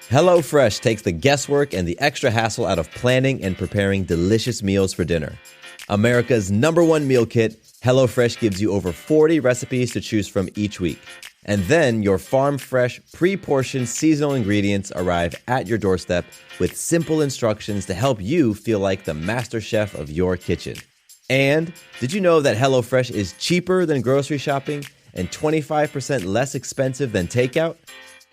HelloFresh takes the guesswork and the extra hassle out of planning and preparing delicious meals for dinner. America's #1 meal kit, HelloFresh gives you over 40 recipes to choose from each week. And then your farm-fresh, pre-portioned seasonal ingredients arrive at your doorstep with simple instructions to help you feel like the master chef of your kitchen. And did you know that HelloFresh is cheaper than grocery shopping and 25% less expensive than takeout?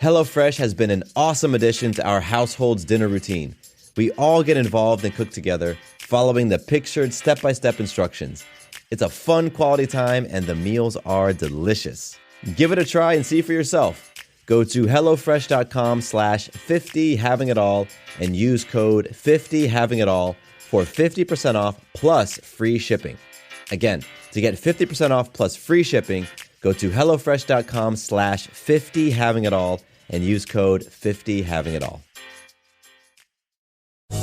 HelloFresh has been an awesome addition to our household's dinner routine. We all get involved and cook together, following the pictured step-by-step instructions. It's a fun quality time, and the meals are delicious. Give it a try and see for yourself. Go to HelloFresh.com/50havingitall and use code 50havingitall for 50% off plus free shipping. Again, to get 50% off plus free shipping, go to HelloFresh.com/50havingitall and use code 50havingitall.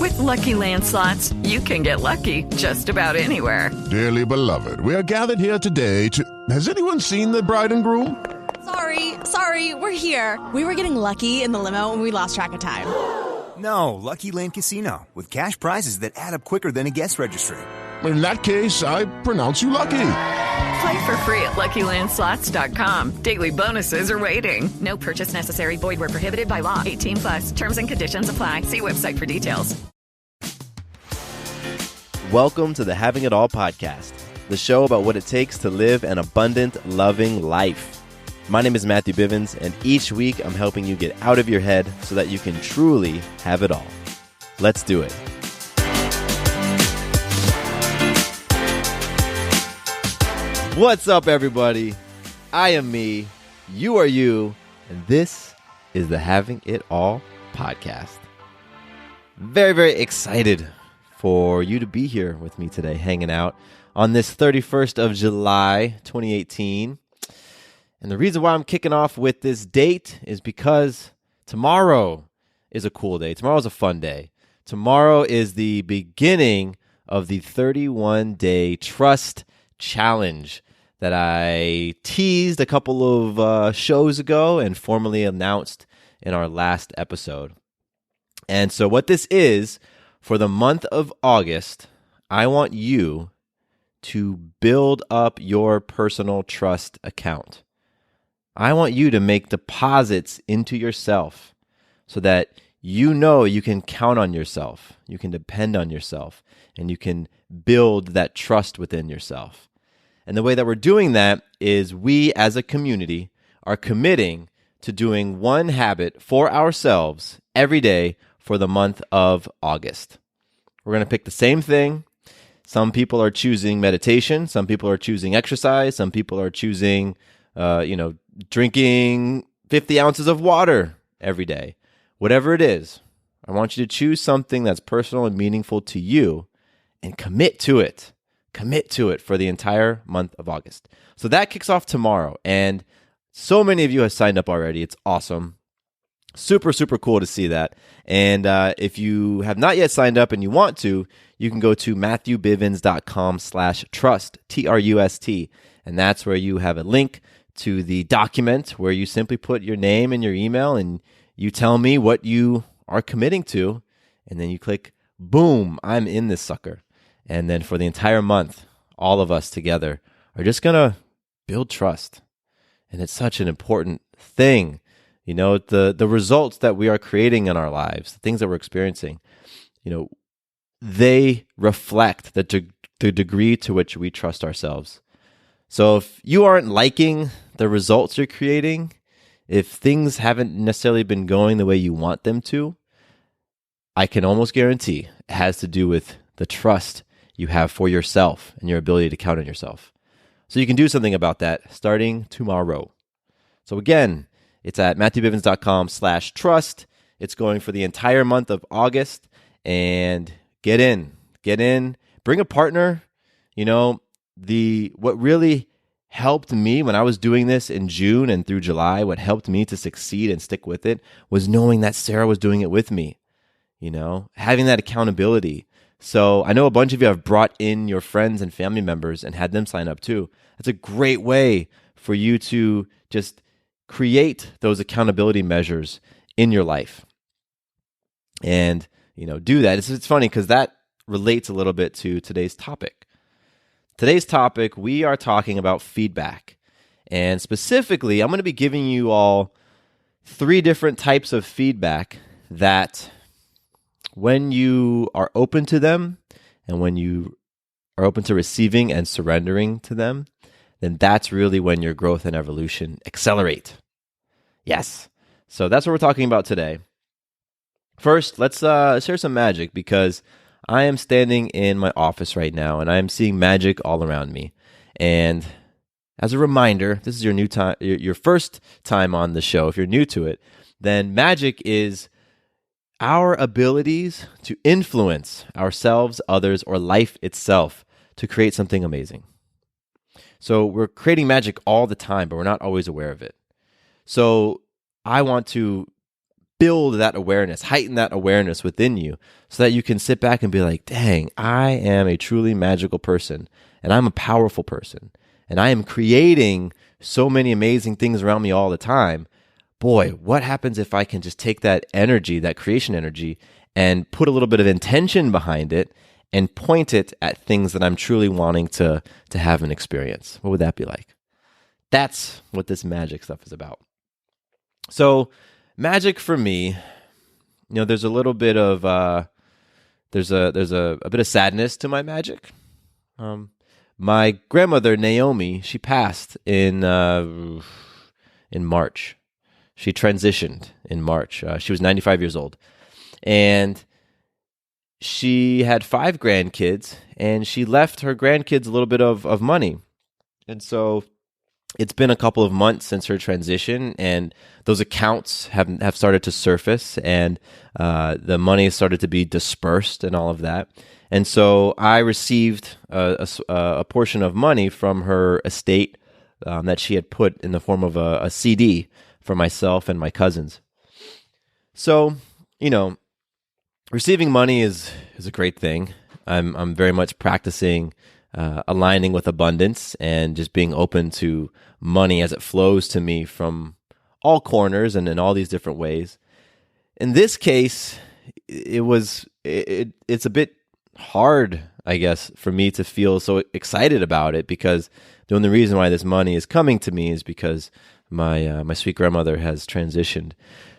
With Lucky Land Slots, you can get lucky just about anywhere. Dearly beloved, we are gathered here today to... Has anyone seen the bride and groom? Sorry, we're here. We were getting lucky in the limo and we lost track of time. No, Lucky Land Casino, with cash prizes that add up quicker than a guest registry. In that case, I pronounce you lucky. Play for free at LuckyLandSlots.com. Daily bonuses are waiting. No purchase necessary. Void where prohibited by law. 18+. Terms and conditions apply. See website for details. Welcome to the Having It All podcast, the show about what it takes to live an abundant, loving life. My name is Matthew Bivens, and each week I'm helping you get out of your head so that you can truly have it all. Let's do it. What's up, everybody? I am me, you are you, and this is the Having It All podcast. Very, very excited for you to be here with me today, hanging out on this 31st of July, 2018. And the reason why I'm kicking off with this date is because tomorrow is a cool day. Tomorrow is a fun day. Tomorrow is the beginning of the 31-day Trust Challenge that I teased a couple of shows ago and formally announced in our last episode. And so what this is, for the month of August, I want you to build up your personal trust account. I want you to make deposits into yourself so that you know you can count on yourself, you can depend on yourself, and you can build that trust within yourself. And the way that we're doing that is we as a community are committing to doing one habit for ourselves every day for the month of August. We're going to pick the same thing. Some people are choosing meditation. Some people are choosing exercise. Some people are choosing, drinking 50 ounces of water every day. Whatever it is, I want you to choose something that's personal and meaningful to you and commit to it. Commit to it for the entire month of August. So that kicks off tomorrow. And so many of you have signed up already. It's awesome. Super, super cool to see that. And if you have not yet signed up and you want to, you can go to MatthewBivens.com/trust, TRUST. And that's where you have a link to the document where you simply put your name and your email and you tell me what you are committing to. And then you click, boom, I'm in this sucker. And then for the entire month, all of us together are just going to build trust. And it's such an important thing. You know, the results that we are creating in our lives, the things that we're experiencing, they reflect the degree to which we trust ourselves. So if you aren't liking the results you're creating, if things haven't necessarily been going the way you want them to, I can almost guarantee it has to do with the trust you have for yourself and your ability to count on yourself. So you can do something about that starting tomorrow. So again, it's at MatthewBivens.com/trust. It's going for the entire month of August. And get in, bring a partner. What really helped me when I was doing this in June and through July, what helped me to succeed and stick with it was knowing that Sarah was doing it with me, having that accountability. So I know a bunch of you have brought in your friends and family members and had them sign up too. That's a great way for you to just create those accountability measures in your life. and do that. It's funny because that relates a little bit to today's topic. Today's topic, we are talking about feedback. And specifically, I'm going to be giving you all 3 different types of feedback that when you are open to them and when you are open to receiving and surrendering to them, then that's really when your growth and evolution accelerate. Yes. So that's what we're talking about today. First, let's share some magic, because I am standing in my office right now and I am seeing magic all around me. And as a reminder, this is your first time on the show. If you're new to it, then magic is our abilities to influence ourselves, others, or life itself to create something amazing. So we're creating magic all the time, but we're not always aware of it. So I want to build that awareness, heighten that awareness within you so that you can sit back and be like, dang, I am a truly magical person and I'm a powerful person and I am creating so many amazing things around me all the time. Boy, what happens if I can just take that energy, that creation energy, and put a little bit of intention behind it and point it at things that I'm truly wanting to have an experience? What would that be like? That's what this magic stuff is about. So magic for me, there's a little bit of there's a bit of sadness to my magic. My grandmother Naomi, she passed in March. She transitioned in March. She was 95 years old, and she had 5 grandkids, and she left her grandkids a little bit of money, and so it's been a couple of months since her transition, and those accounts have started to surface, and the money has started to be dispersed and all of that. And so I received a portion of money from her estate that she had put in the form of a CD for myself and my cousins. So, receiving money is a great thing. I'm very much practicing aligning with abundance and just being open to money as it flows to me from all corners and in all these different ways. In this case, it's a bit hard, I guess, for me to feel so excited about it, because the only reason why this money is coming to me is because my sweet grandmother has transitioned.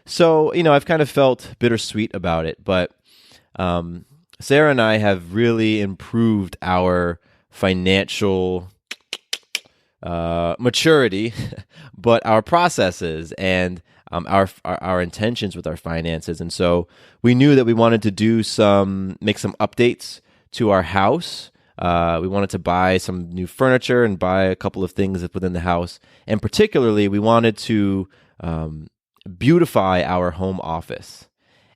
So, I've kind of felt bittersweet about it, but Sarah and I have really improved our financial maturity, but our processes and our intentions with our finances. And so we knew that we wanted to make some updates to our house. We wanted to buy some new furniture and buy a couple of things within the house. And particularly, we wanted to beautify our home office.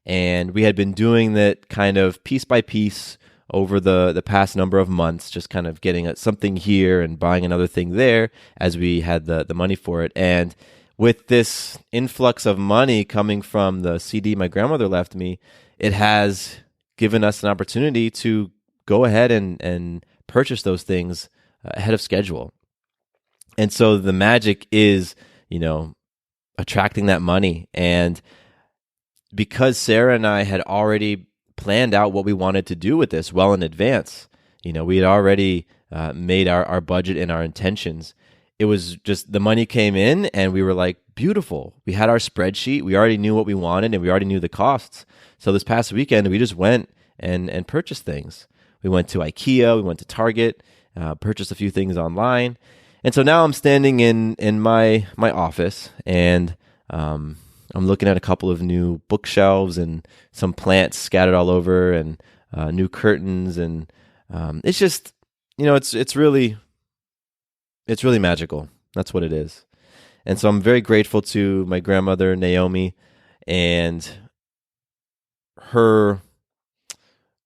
And we had been doing that kind of piece by piece over the past number of months, just kind of getting something here and buying another thing there as we had the money for it. And with this influx of money coming from the CD my grandmother left me, it has given us an opportunity to go ahead and purchase those things ahead of schedule. And so the magic is, attracting that money. And because Sarah and I had already planned out what we wanted to do with this well in advance, we had already made our budget and our intentions. It was just the money came in and we were like, beautiful. We had our spreadsheet. We already knew what we wanted and we already knew the costs. So this past weekend, we just went and purchased things. We went to IKEA, we went to Target, purchased a few things online. And so now I'm standing in my office, and I'm looking at a couple of new bookshelves and some plants scattered all over, and new curtains, and it's just, it's really magical. That's what it is. And so I'm very grateful to my grandmother Naomi and her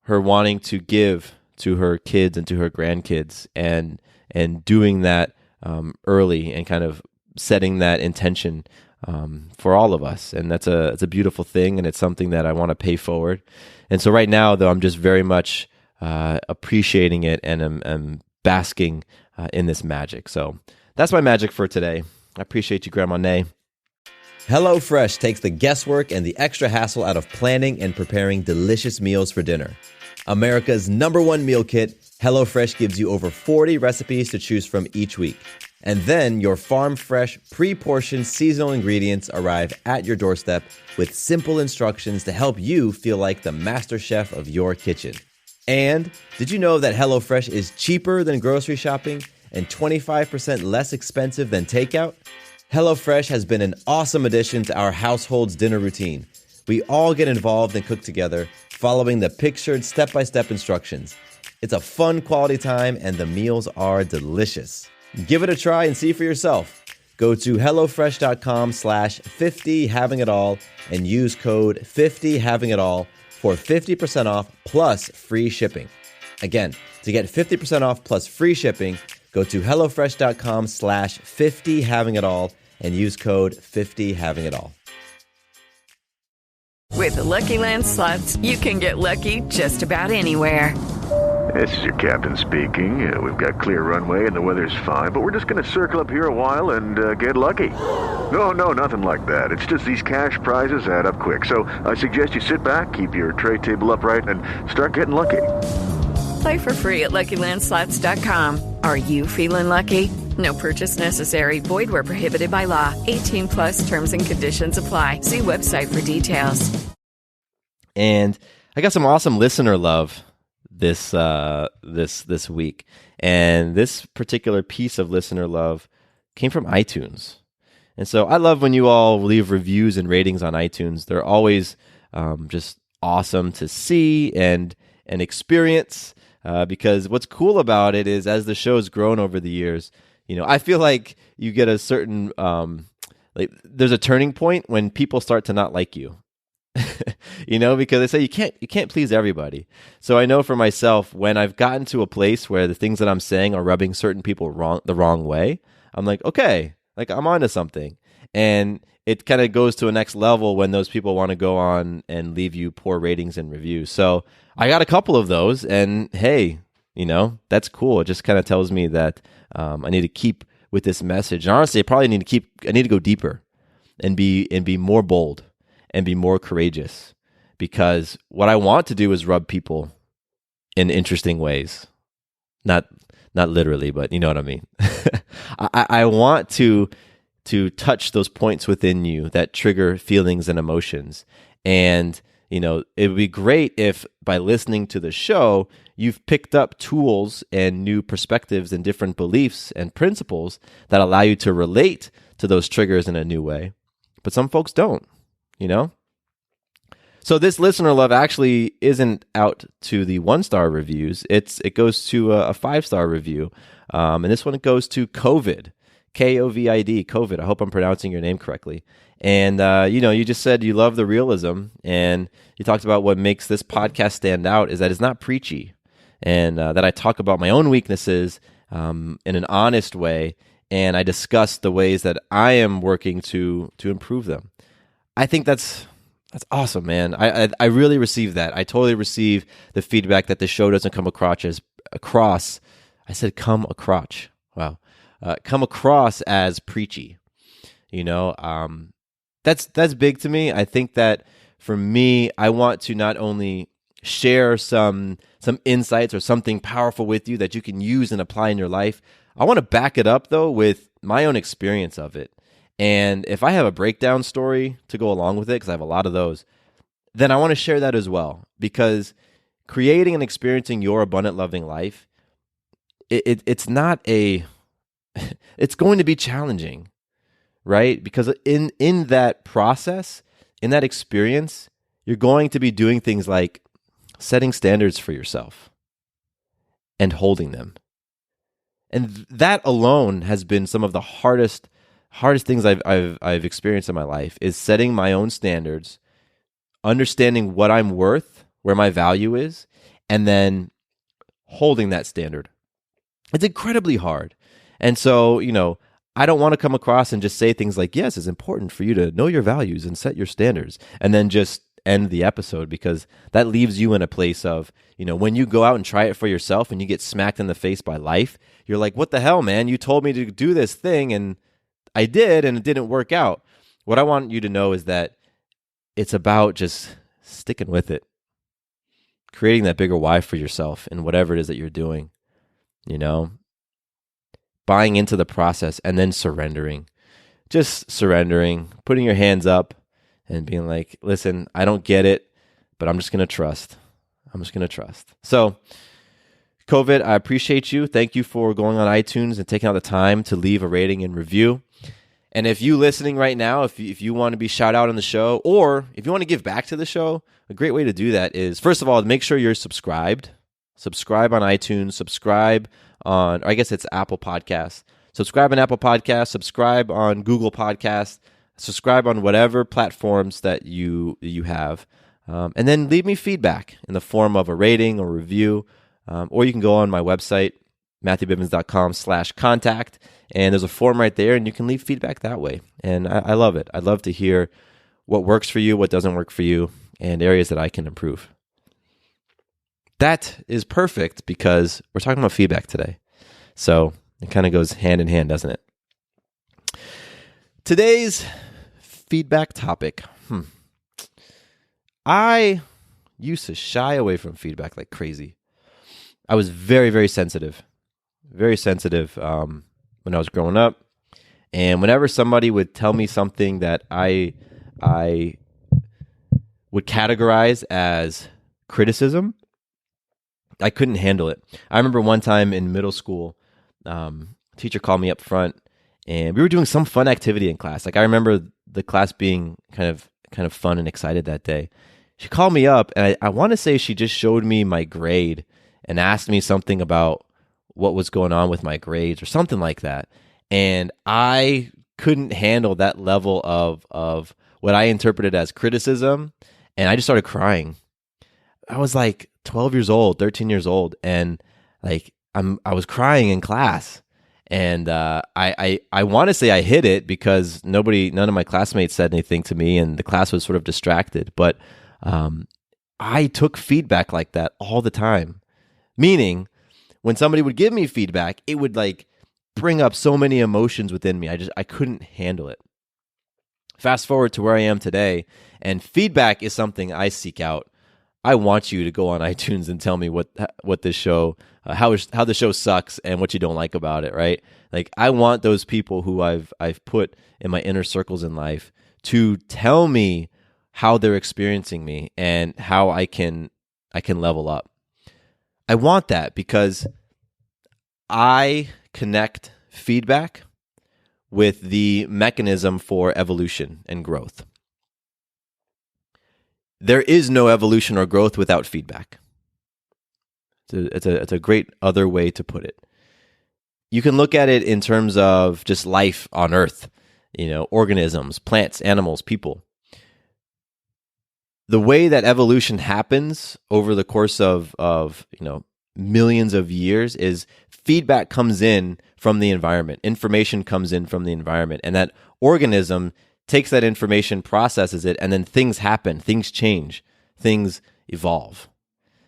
wanting to give to her kids and to her grandkids, and doing that early and kind of setting that intention for all of us. And it's a beautiful thing, and it's something that I want to pay forward. And so right now, though, I'm just very much appreciating it, and I'm basking in this magic. So that's my magic for today. I appreciate you, Grandma Nay. HelloFresh takes the guesswork and the extra hassle out of planning and preparing delicious meals for dinner. America's #1 meal kit, HelloFresh gives you over 40 recipes to choose from each week. And then your farm-fresh, pre-portioned seasonal ingredients arrive at your doorstep with simple instructions to help you feel like the master chef of your kitchen. And did you know that HelloFresh is cheaper than grocery shopping and 25% less expensive than takeout? HelloFresh has been an awesome addition to our household's dinner routine. We all get involved and cook together, following the pictured step-by-step instructions. It's a fun quality time and the meals are delicious. Give it a try and see for yourself. Go to HelloFresh.com/50havingitall and use code 50havingitall for 50% off plus free shipping. Again, to get 50% off plus free shipping, go to HelloFresh.com/50havingitall and use code 50havingitall. With the Lucky Land Slots, you can get lucky just about anywhere. This is your captain speaking. We've got clear runway and the weather's fine, but we're just going to circle up here a while and get lucky. No, nothing like that. It's just these cash prizes add up quick. So I suggest you sit back, keep your tray table upright, and start getting lucky. Play for free at LuckyLandSlots.com. Are you feeling lucky? No purchase necessary. Void where prohibited by law. 18 plus terms and conditions apply. See website for details. And I got some awesome listener love this week. And this particular piece of listener love came from iTunes. And so I love when you all leave reviews and ratings on iTunes. They're always just awesome to see and experience. Because what's cool about it is, as the show's grown over the years, I feel like you get a certain there's a turning point when people start to not like you. Because they say you can't please everybody. So I know for myself, when I've gotten to a place where the things that I'm saying are rubbing certain people the wrong way, I'm like, okay, like I'm onto something. And it kind of goes to a next level when those people want to go on and leave you poor ratings and reviews. So I got a couple of those, and hey, that's cool. It just kind of tells me that I need to keep with this message. And honestly, I need to go deeper and be more bold and be more courageous, because what I want to do is rub people in interesting ways. Not literally, but you know what I mean. I want to touch those points within you that trigger feelings and emotions. And, it would be great if by listening to the show, you've picked up tools and new perspectives and different beliefs and principles that allow you to relate to those triggers in a new way. But some folks don't, So this listener love actually isn't out to the 1-star reviews. It goes to a 5-star review. And this one goes to COVID. COVID, COVID. I hope I'm pronouncing your name correctly. And, you just said you love the realism, and you talked about what makes this podcast stand out is that it's not preachy, and that I talk about my own weaknesses in an honest way, and I discuss the ways that I am working to improve them. I think that's awesome, man. I really receive that. I totally receive the feedback that the show doesn't come across as preachy. That's big to me. I think that for me, I want to not only share some insights or something powerful with you that you can use and apply in your life. I want to back it up though with my own experience of it. And if I have a breakdown story to go along with it, because I have a lot of those, then I want to share that as well. Because creating and experiencing your abundant, loving life, it's not it's going to be challenging, right? Because in that process, in that experience, you're going to be doing things like setting standards for yourself and holding them. And that alone has been some of the hardest things I've experienced in my life, is setting my own standards, understanding what I'm worth, where my value is, and then holding that standard. It's incredibly hard. And so, I don't want to come across and just say things like, yes, it's important for you to know your values and set your standards, and then just end the episode, because that leaves you in a place of, when you go out and try it for yourself and you get smacked in the face by life, you're like, what the hell, man? You told me to do this thing and I did, and it didn't work out. what I want you to know is that it's about just sticking with it, creating that bigger why for yourself in whatever it is that you're doing, buying into the process and then surrendering, just surrendering, putting your hands up and being like, listen, I don't get it, but I'm just going to trust. So COVID, I appreciate you. Thank you for going on iTunes and taking out the time to leave a rating and review. And if you listening right now, if you want to be shout out on the show, or if you want to give back to the show, a great way to do that is, first of all, make sure you're subscribed. Subscribe on iTunes, subscribe on, or I guess it's Apple Podcasts. Subscribe on Apple Podcasts, subscribe on Google Podcasts, subscribe on whatever platforms that you have. And then leave me feedback in the form of a rating or review. Or you can go on my website, MatthewBivens.com/contact, and there's a form right there, and you can leave feedback that way. And I love it. I'd love to hear what works for you, what doesn't work for you, and areas that I can improve. That is perfect because we're talking about feedback today. So it kind of goes hand in hand, doesn't it? Today's feedback topic. I used to shy away from feedback like crazy. I was very, very sensitive. Very sensitive when I was growing up. And whenever somebody would tell me something that I would categorize as criticism, I couldn't handle it. I remember one time in middle school, a teacher called me up front, and we were doing some fun activity in class. Like I remember the class being kind of fun and excited that day. She called me up, and I want to say she just showed me my grade and asked me something about what was going on with my grades or something like that. And I couldn't handle that level of what I interpreted as criticism, and I just started crying. I was like 12 years old, 13 years old, and like I was crying in class. And I want to say I hid it because none of my classmates said anything to me, and the class was sort of distracted. But I took feedback like that all the time. Meaning, when somebody would give me feedback, it would like bring up so many emotions within me. I couldn't handle it. Fast forward to where I am today, and feedback is something I seek out. I want you to go on iTunes and tell me what this show, how the show sucks and what you don't like about it, right? Like I want those people who I've put in my inner circles in life to tell me how they're experiencing me and how I can level up. I want that because I connect feedback with the mechanism for evolution and growth. There is no evolution or growth without feedback. It's a great other way to put it. You can look at it in terms of just life on Earth, organisms, plants, animals, people. The way that evolution happens over the course of millions of years is feedback comes in from the environment. Information comes in from the environment, and that organism takes that information, processes it, and then things happen, things change, things evolve.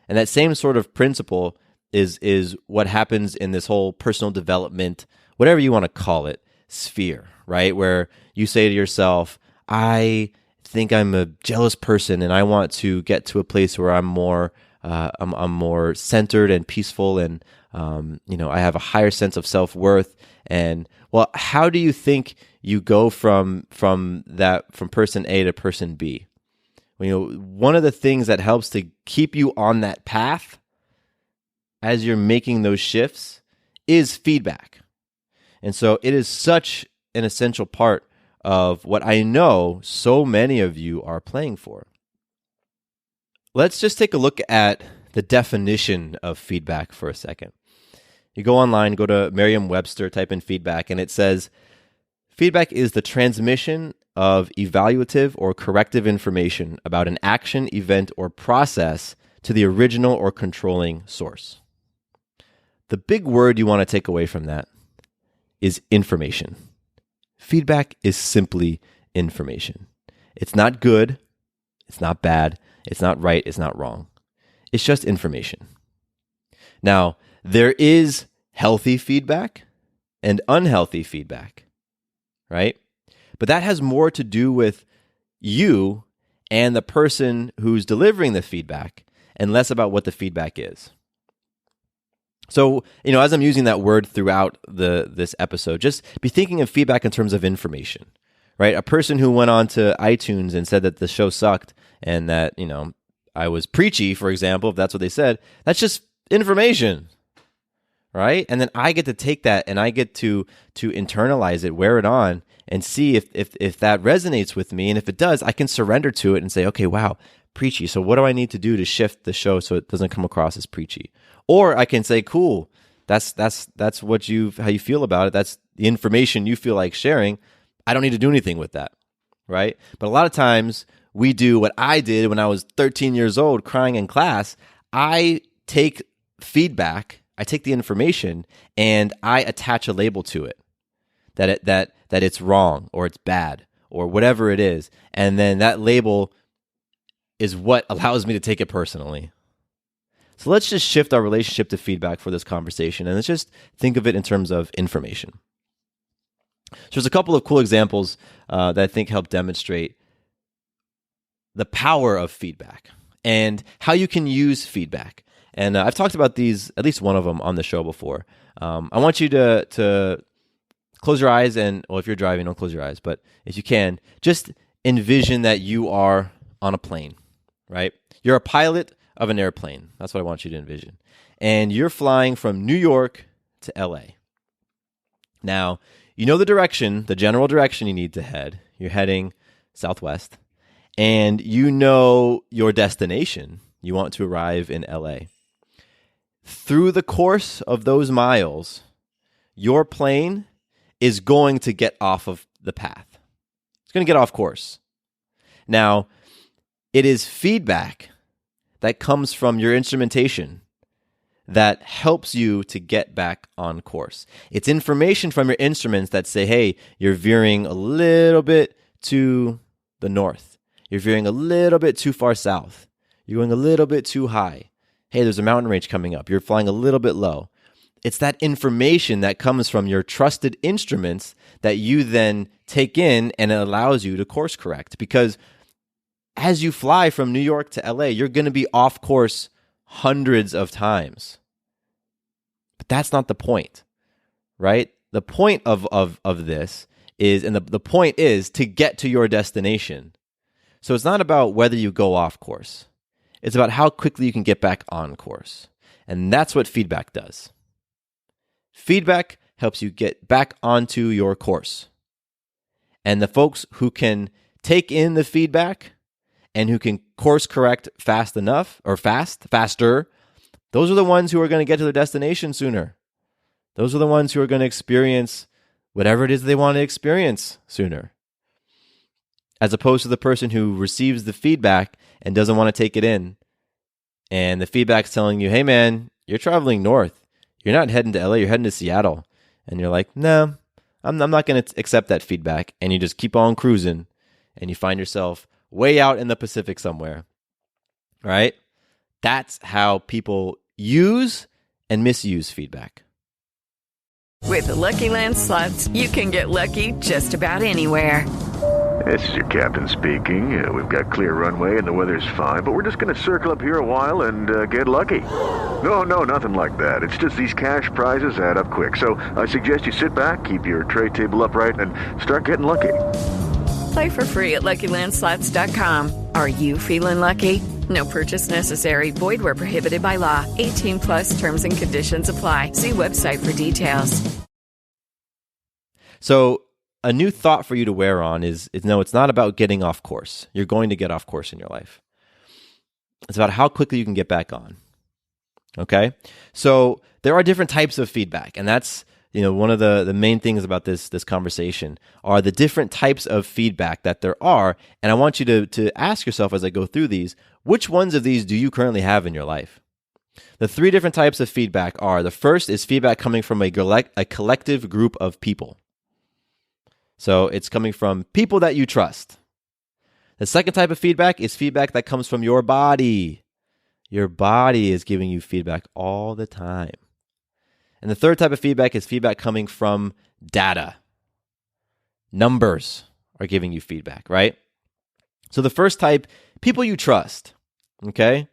And that same sort of principle is what happens in this whole personal development, whatever you want to call it, sphere, right? Where you say to yourself, I think I'm a jealous person and I want to get to a place where I'm more centered and peaceful, and I have a higher sense of self-worth. And well, how do you think you go from person A to person B? One of the things that helps to keep you on that path as you're making those shifts is feedback. And so it is such an essential part of what I know so many of you are playing for. Let's just take a look at the definition of feedback for a second. You go online, go to Merriam-Webster, type in feedback, and it says, feedback is the transmission of evaluative or corrective information about an action, event, or process to the original or controlling source. The big word you want to take away from that is information. Feedback is simply information. It's not good. It's not bad. It's not right. It's not wrong. It's just information. Now, there is healthy feedback and unhealthy feedback, right? But that has more to do with you and the person who's delivering the feedback and less about what the feedback is. So, as I'm using that word throughout this episode, just be thinking of feedback in terms of information, right? A person who went on to iTunes and said that the show sucked and that, I was preachy, for example, if that's what they said, that's just information, right? And then I get to take that and I get to internalize it, wear it on, and see if that resonates with me. And if it does, I can surrender to it and say, okay, wow, preachy. So what do I need to do to shift the show so it doesn't come across as preachy? Or I can say, cool, that's how you feel about it. That's the information you feel like sharing. I don't need to do anything with that, right? But a lot of times we do what I did when I was 13 years old, crying in class. I take feedback, I take the information, and I attach a label to it that it's wrong or it's bad or whatever it is, and then that label is what allows me to take it personally. So let's just shift our relationship to feedback for this conversation, and let's just think of it in terms of information. So there's a couple of cool examples that I think help demonstrate the power of feedback and how you can use feedback. And I've talked about these, at least one of them, on the show before. I want you to close your eyes, and if you're driving, don't close your eyes, but if you can, just envision that you are on a plane, right? You're a pilot of an airplane. That's what I want you to envision. And you're flying from New York to LA. Now, you know the general direction you need to head. You're heading southwest, and you know your destination. You want to arrive in LA. Through the course of those miles, your plane is going to get off of the path. It's going to get off course. Now, it is feedback that comes from your instrumentation that helps you to get back on course. It's information from your instruments that say, hey, you're veering a little bit to the north. You're veering a little bit too far south. You're going a little bit too high. Hey, there's a mountain range coming up. You're flying a little bit low. It's that information that comes from your trusted instruments that you then take in, and it allows you to course correct. Because as you fly from New York to LA, you're going to be off course hundreds of times. But that's not the point, right? The point of this is, and the point is to get to your destination. So it's not about whether you go off course. It's about how quickly you can get back on course. And that's what feedback does. Feedback helps you get back onto your course. And the folks who can take in the feedback and who can course correct faster, those are the ones who are going to get to their destination sooner. Those are the ones who are going to experience whatever it is they want to experience sooner. As opposed to the person who receives the feedback and doesn't want to take it in. And the feedback's telling you, hey man, you're traveling north. You're not heading to LA, you're heading to Seattle. And you're like, no, I'm not going to accept that feedback. And you just keep on cruising and you find yourself way out in the Pacific somewhere, right? That's how people use and misuse feedback. With the Lucky Land Slots, you can get lucky just about anywhere. This is your captain speaking. We've got clear runway and the weather's fine, but we're just going to circle up here a while and get lucky. No, nothing like that. It's just these cash prizes add up quick. So I suggest you sit back, keep your tray table upright, and start getting lucky. Play for free at LuckyLandSlots.com. Are you feeling lucky? No purchase necessary. Void where prohibited by law. 18+ terms and conditions apply. See website for details. So a new thought for you to wear on is no, it's not about getting off course. You're going to get off course in your life. It's about how quickly you can get back on. Okay? So there are different types of feedback, and that's one of the main things about this conversation are the different types of feedback that there are. And I want you to ask yourself as I go through these, which ones of these do you currently have in your life? The three different types of feedback are, the first is feedback coming from a collective group of people. So it's coming from people that you trust. The second type of feedback is feedback that comes from your body. Your body is giving you feedback all the time. And the third type of feedback is feedback coming from data, numbers, are giving you feedback, right? So the first type, people you trust, okay?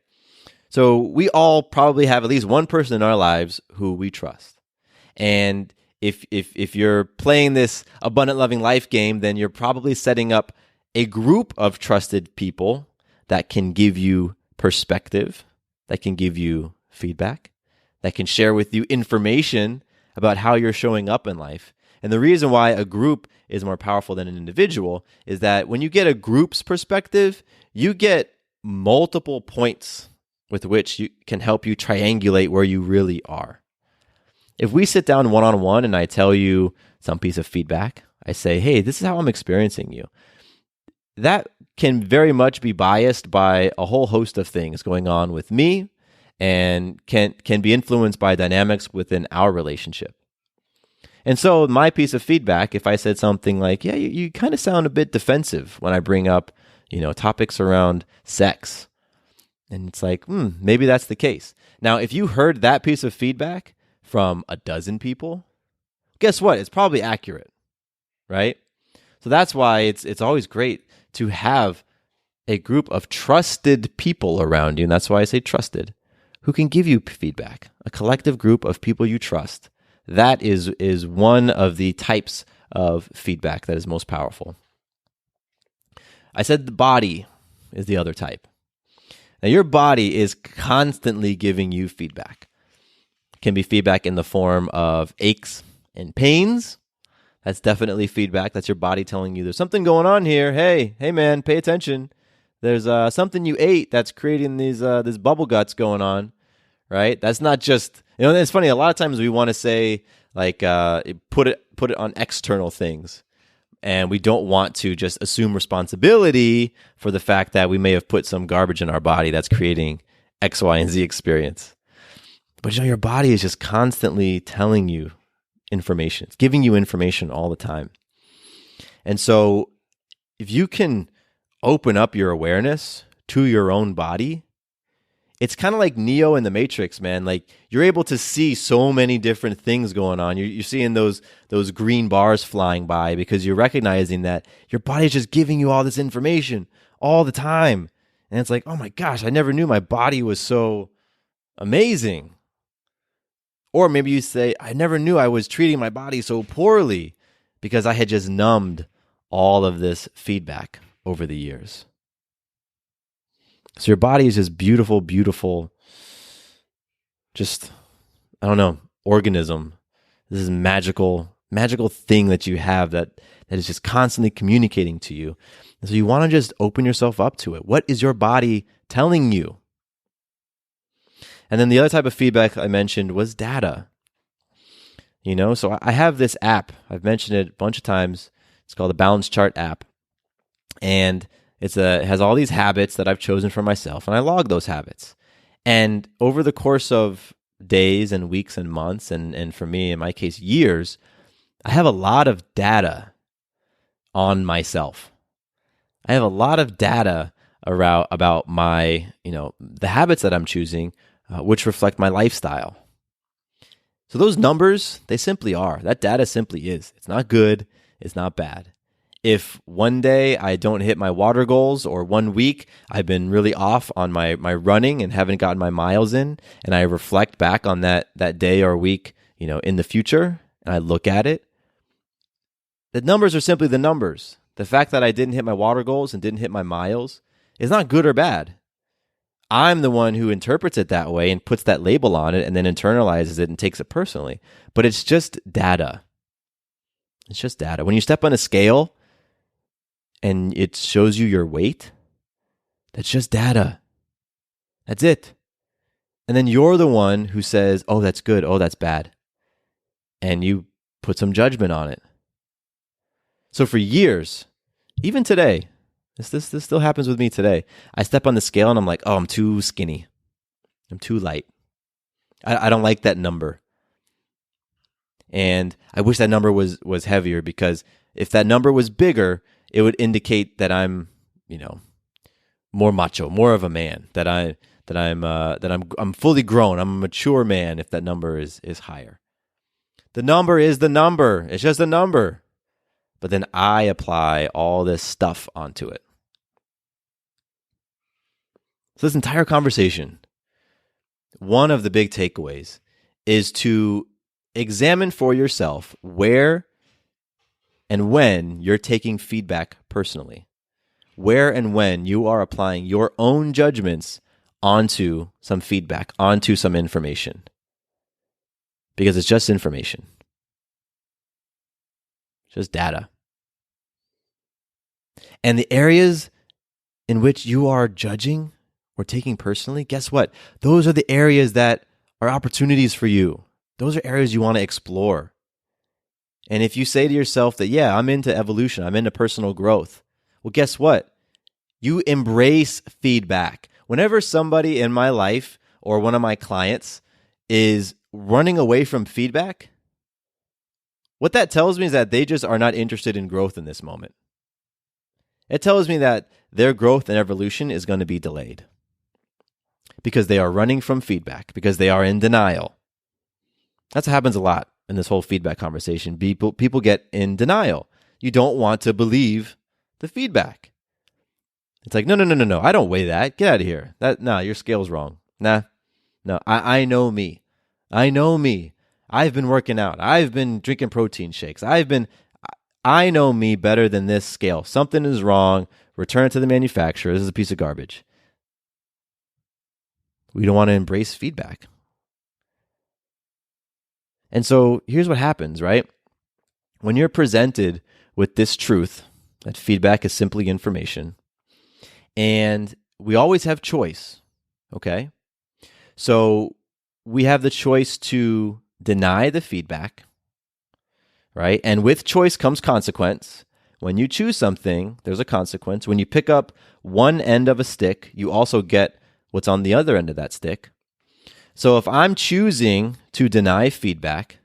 So we all probably have at least one person in our lives who we trust. And if you're playing this abundant loving life game, then you're probably setting up a group of trusted people that can give you perspective, that can give you feedback, that can share with you information about how you're showing up in life. And the reason why a group is more powerful than an individual is that when you get a group's perspective, you get multiple points with which you can help you triangulate where you really are. If we sit down one-on-one and I tell you some piece of feedback, I say, hey, this is how I'm experiencing you. That can very much be biased by a whole host of things going on with me and can be influenced by dynamics within our relationship. And so my piece of feedback, if I said something like, yeah, you kind of sound a bit defensive when I bring up, topics around sex. And it's like, maybe that's the case. Now, if you heard that piece of feedback from a dozen people, guess what? It's probably accurate, right? So that's why it's always great to have a group of trusted people around you, and that's why I say trusted, who can give you feedback, a collective group of people you trust. That is one of the types of feedback that is most powerful. I said the body is the other type. Now, your body is constantly giving you feedback. It can be feedback in the form of aches and pains. That's definitely feedback. That's your body telling you there's something going on here. Hey man, pay attention. There's something you ate that's creating these bubble guts going on, right? That's not just, it's funny. A lot of times we want to say like put it on external things, and we don't want to just assume responsibility for the fact that we may have put some garbage in our body that's creating X, Y, and Z experience. But your body is just constantly telling you information. It's giving you information all the time. And so if you can open up your awareness to your own body, it's kind of like Neo in the Matrix, man. Like you're able to see so many different things going on. You're seeing those green bars flying by because you're recognizing that your body is just giving you all this information all the time. And it's like, oh my gosh, I never knew my body was so amazing. Or maybe you say, I never knew I was treating my body so poorly because I had just numbed all of this feedback over the years. So your body is just beautiful, beautiful, just, organism. This is magical thing that you have that is just constantly communicating to you. And so you want to just open yourself up to it. What is your body telling you? And then the other type of feedback I mentioned was data. So I have this app. I've mentioned it a bunch of times. It's called the Balance Chart app. And it has all these habits that I've chosen for myself, and I log those habits. And over the course of days and weeks and months, and for me, in my case, years, I have a lot of data on myself. I have a lot of data about my, the habits that I'm choosing, which reflect my lifestyle. So those numbers, they simply are. That data simply is. It's not good. It's not bad. If one day I don't hit my water goals, or 1 week I've been really off on my running and haven't gotten my miles in, and I reflect back on that day or week, in the future, and I look at it, the numbers are simply the numbers. The fact that I didn't hit my water goals and didn't hit my miles is not good or bad. I'm the one who interprets it that way and puts that label on it and then internalizes it and takes it personally. But it's just data. It's just data. When you step on a scale and it shows you your weight, that's just data. That's it. And then you're the one who says, oh, that's good. Oh, that's bad. And you put some judgment on it. So for years, even today, this still happens with me today. I step on the scale and I'm like, oh, I'm too skinny. I'm too light. I don't like that number. And I wish that number was heavier, because if that number was bigger, it would indicate that I'm, more macho, more of a man, that I'm fully grown. I'm a mature man if that number is higher. The number is the number. It's just a number. but then I apply all this stuff onto it. So this entire conversation, one of the big takeaways is to examine for yourself where and when you're taking feedback personally, where and when you are applying your own judgments onto some feedback, onto some information. Because it's just information. It's just data. And the areas in which you are judging or taking personally, guess what? Those are the areas that are opportunities for you. Those are areas you want to explore. And if you say to yourself that, yeah, I'm into evolution, I'm into personal growth, well, guess what? You embrace feedback. Whenever somebody in my life or one of my clients is running away from feedback, what that tells me is that they just are not interested in growth in this moment. It tells me that their growth and evolution is going to be delayed because they are running from feedback, because they are in denial. That's what happens a lot in this whole feedback conversation. People get in denial. You don't want to believe the feedback. It's like, no. I don't weigh that. Get out of here. Your scale's wrong. No. I know me. I've been working out. I've been drinking protein shakes. I know me better than this scale. Something is wrong. Return it to the manufacturer. This is a piece of garbage. We don't want to embrace feedback. And so here's what happens, right? When you're presented with this truth, that feedback is simply information, and we always have choice, okay? So we have the choice to deny the feedback, right? And with choice comes consequence. When you choose something, there's a consequence. When you pick up one end of a stick, you also get what's on the other end of that stick. So if I'm choosing to deny feedback,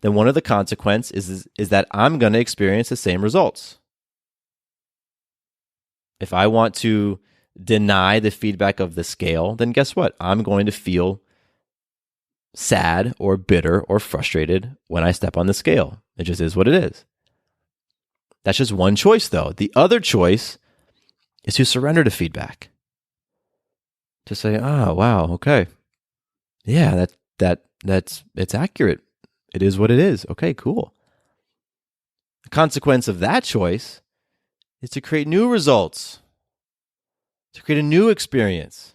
then one of the consequences is that I'm going to experience the same results. If I want to deny the feedback of the scale, then guess what? I'm going to feel sad or bitter or frustrated when I step on the scale. It just is what it is. That's just one choice, though. The other choice is to surrender to feedback. To say, oh, wow, okay. Yeah, it's accurate. It is what it is. Okay, cool. The consequence of that choice is to create new results, to create a new experience.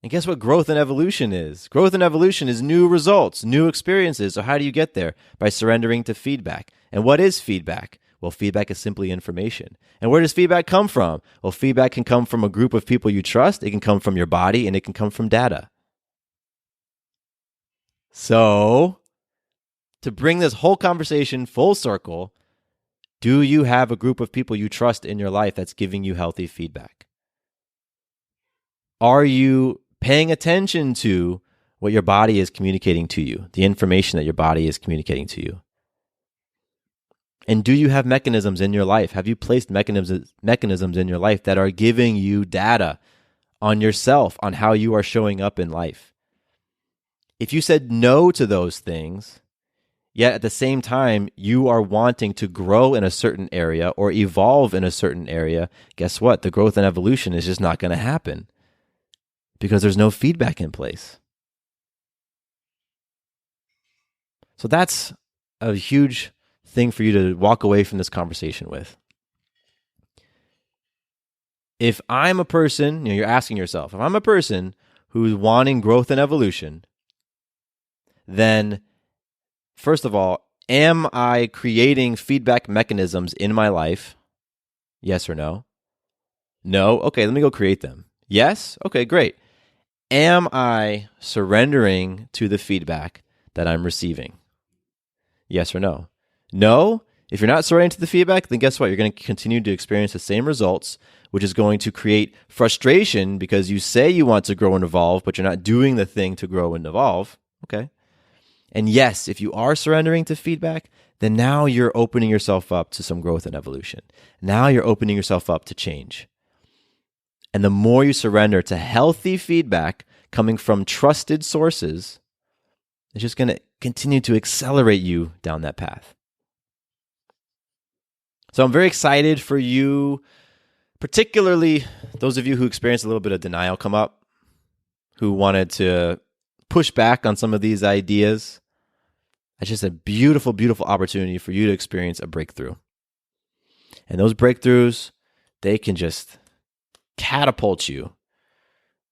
And guess what growth and evolution is? Growth and evolution is new results, new experiences. So how do you get there? By surrendering to feedback. And what is feedback? Well, feedback is simply information. And where does feedback come from? Well, feedback can come from a group of people you trust. It can come from your body, and it can come from data. So, to bring this whole conversation full circle, do you have a group of people you trust in your life that's giving you healthy feedback? Are you paying attention to what your body is communicating to you, the information that your body is communicating to you? And do you have mechanisms in your life? Have you placed mechanisms in your life that are giving you data on yourself, on how you are showing up in life? If you said no to those things, yet at the same time you are wanting to grow in a certain area or evolve in a certain area, guess what? The growth and evolution is just not going to happen because there's no feedback in place. So that's a huge thing for you to walk away from this conversation with. If I'm a person, you're asking yourself, if I'm a person who's wanting growth and evolution, then first of all, am I creating feedback mechanisms in my life? Yes or no? No? Okay, let me go create them. Yes? Okay, great. Am I surrendering to the feedback that I'm receiving? Yes or no? No? If you're not surrendering to the feedback, then guess what? You're going to continue to experience the same results, which is going to create frustration because you say you want to grow and evolve, but you're not doing the thing to grow and evolve. Okay? And yes, if you are surrendering to feedback, then now you're opening yourself up to some growth and evolution. Now you're opening yourself up to change. And the more you surrender to healthy feedback coming from trusted sources, it's just going to continue to accelerate you down that path. So I'm very excited for you, particularly those of you who experienced a little bit of denial come up, who wanted to push back on some of these ideas. It's just a beautiful, beautiful opportunity for you to experience a breakthrough. And those breakthroughs, they can just catapult you.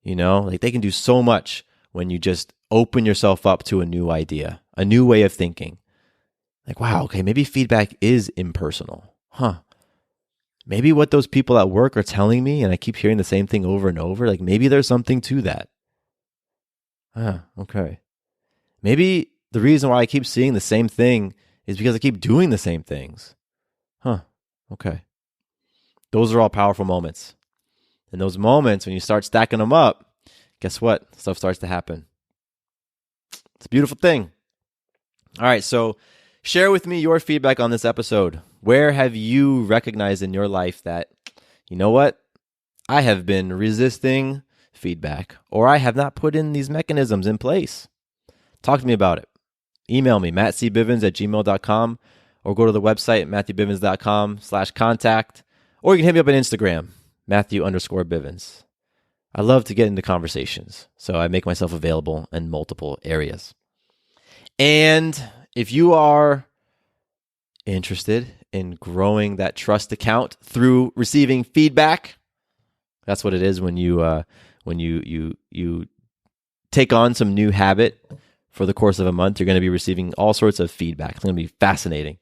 You know, like they can do so much when you just open yourself up to a new idea, a new way of thinking. Like, wow, okay, maybe feedback is impersonal. Maybe what those people at work are telling me, and I keep hearing the same thing over and over, like maybe there's something to that. Okay. Maybe the reason why I keep seeing the same thing is because I keep doing the same things. Okay. Those are all powerful moments. And those moments, when you start stacking them up, guess what? Stuff starts to happen. It's a beautiful thing. All right, so share with me your feedback on this episode. Where have you recognized in your life that, you know what? I have been resisting feedback, or I have not put in these mechanisms in place. Talk to me about it. Email me, mattcbivens@gmail.com, or go to the website, matthewbivens.com/contact, or you can hit me up on Instagram, Matthew_Bivens. I love to get into conversations, so I make myself available in multiple areas. And if you are interested in growing that trust account through receiving feedback, that's what it is when you take on some new habit for the course of a month. You're going to be receiving all sorts of feedback. It's going to be fascinating.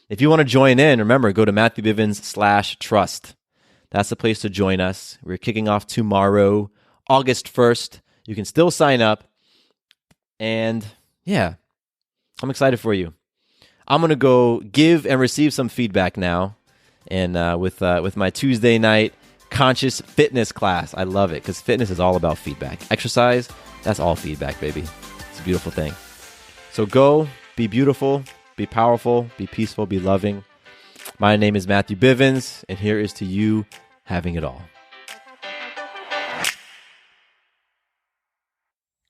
If you want to join in, remember, go to MatthewBivens/trust. That's the place to join us. We're kicking off tomorrow, August 1st. You can still sign up. And yeah, I'm excited for you. I'm going to go give and receive some feedback now. And with my Tuesday night conscious fitness class. I love it because fitness is all about feedback. Exercise, that's all feedback, baby. It's a beautiful thing. So go, be beautiful, be powerful, be peaceful, be loving. My name is Matthew Bivens, and here is to you having it all.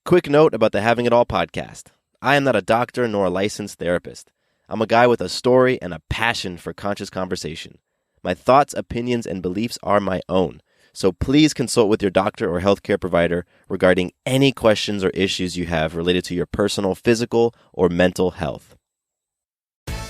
Quick note about the Having It All podcast. I am not a doctor nor a licensed therapist. I'm a guy with a story and a passion for conscious conversation. My thoughts, opinions, and beliefs are my own. So please consult with your doctor or healthcare provider regarding any questions or issues you have related to your personal physical or mental health.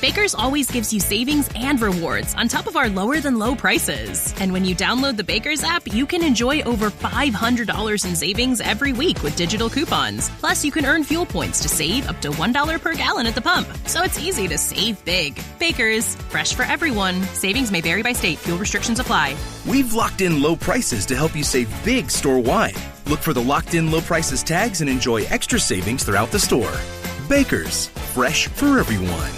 Baker's always gives you savings and rewards on top of our lower-than-low prices. And when you download the Baker's app, you can enjoy over $500 in savings every week with digital coupons. Plus, you can earn fuel points to save up to $1 per gallon at the pump. So it's easy to save big. Baker's, fresh for everyone. Savings may vary by state. Fuel restrictions apply. We've locked in low prices to help you save big store-wide. Look for the locked-in low prices tags and enjoy extra savings throughout the store. Baker's, fresh for everyone.